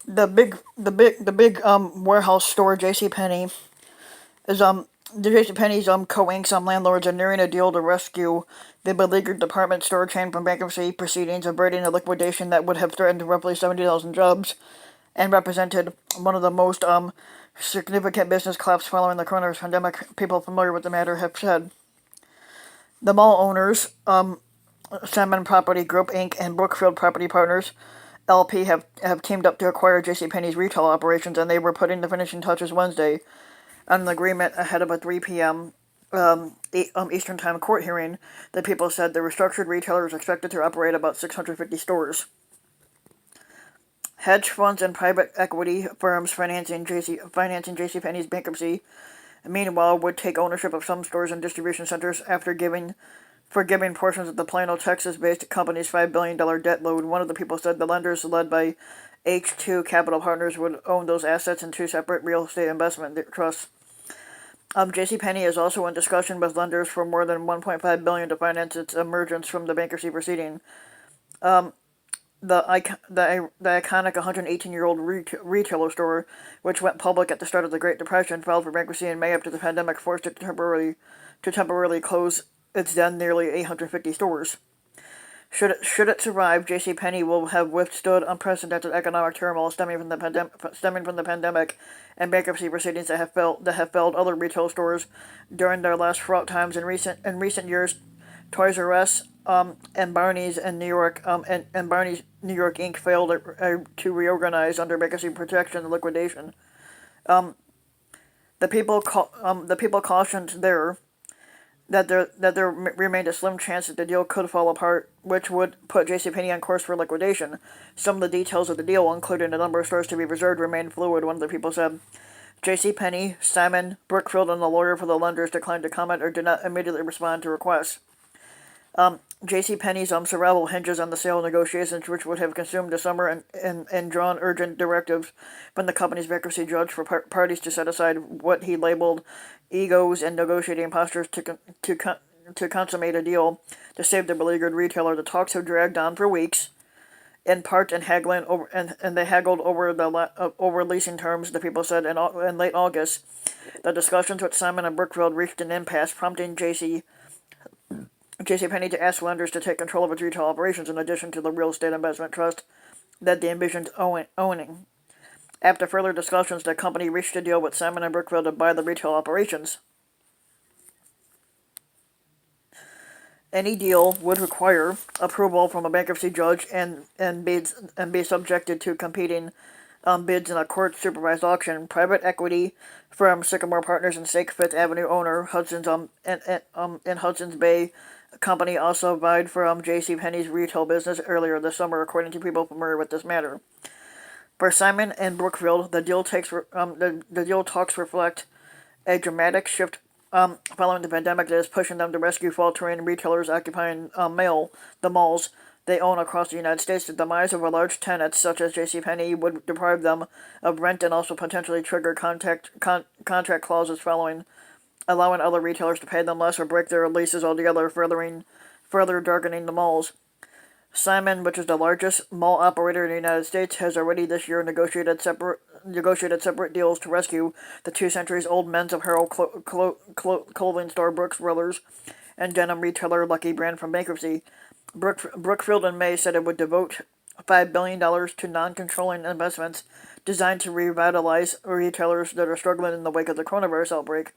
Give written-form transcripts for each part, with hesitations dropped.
the big warehouse store JCPenney is the JCPenney's co-inks landlords are nearing a deal to rescue the beleaguered department store chain from bankruptcy proceedings, averting a liquidation that would have threatened roughly 70,000 jobs and represented one of the most significant business collapse following the coronavirus pandemic. People familiar with the matter have said. The mall owners, Salmon Property Group Inc. and Brookfield Property Partners LP, have teamed up to acquire JCPenney's retail operations, and they were putting the finishing touches Wednesday on an agreement ahead of a 3 p.m. Eastern Time court hearing. The people said the restructured retailer is expected to operate about 650 stores. Hedge funds and private equity firms financing JCPenney's bankruptcy, meanwhile, would take ownership of some stores and distribution centers after giving portions of the Plano, Texas-based company's $5 billion debt load. One of the people said the lenders, led by H2 Capital Partners, would own those assets in two separate real estate investment trusts. JCPenney is also in discussion with lenders for more than $1.5 billion to finance its emergence from the bankruptcy proceeding. The iconic 118-year-old retailer store, which went public at the start of the Great Depression, filed for bankruptcy in May after the pandemic forced it to temporarily close its then nearly 850 stores. Should it survive, JCPenney will have withstood unprecedented economic turmoil stemming from the pandemic and bankruptcy proceedings that have failed other retail stores during their last fraught times. In recent years, Toys R Us and Barney's in New York and Barney's New York Inc. failed to reorganize under bankruptcy protection and liquidation. The people cautioned that there remained a slim chance that the deal could fall apart, which would put JCPenney on course for liquidation. Some of the details of the deal, including the number of stores to be reserved, remain fluid, one of the people said. JCPenney, Simon, Brookfield, and the lawyer for the lenders declined to comment or did not immediately respond to requests. JCPenney's survival hinges on the sale negotiations, which would have consumed the summer and drawn urgent directives from the company's bankruptcy judge for parties to set aside what he labeled egos and negotiating postures to consummate a deal to save the beleaguered retailer. The talks have dragged on for weeks, in part and haggling over and they haggled over leasing terms. The people said in late August, the discussions with Simon and Brookfield reached an impasse, prompting JCPenney to ask lenders to take control of its retail operations in addition to the real estate investment trust that they envisioned owning. After further discussions, the company reached a deal with Simon and Brookfield to buy the retail operations. Any deal would require approval from a bankruptcy judge and be subjected to competing bids in a court-supervised auction. Private equity firm Sycamore Partners and Stake Fifth Avenue owner Hudson's in Hudson's Bay company also vied for JCPenney's retail business earlier this summer, according to people familiar with this matter. For Simon and Brookfield, the deal talks reflect a dramatic shift following the pandemic that is pushing them to rescue faltering retailers occupying the malls they own across the United States. The demise of a large tenants such as JCPenney would deprive them of rent and also potentially trigger contract clauses allowing other retailers to pay them less or break their leases altogether, further darkening the malls. Simon, which is the largest mall operator in the United States, has already this year negotiated separate deals to rescue the 2 centuries-old men's apparel clothing store Brooks Brothers and denim retailer Lucky Brand from bankruptcy. Brookfield in May said it would devote $5 billion to non-controlling investments designed to revitalize retailers that are struggling in the wake of the coronavirus outbreak.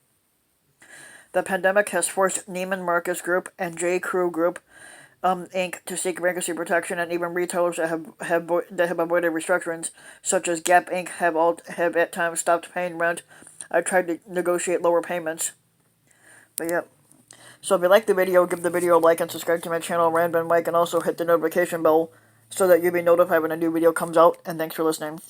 The pandemic has forced Neiman Marcus Group and J. Crew Group, Inc. to seek bankruptcy protection, and even retailers that have avoided restructurings, such as Gap Inc., have at times stopped paying rent. I tried to negotiate lower payments. But yeah. So if you like the video, give the video a like and subscribe to my channel, Random Mike, and also hit the notification bell so that you'll be notified when a new video comes out. And thanks for listening.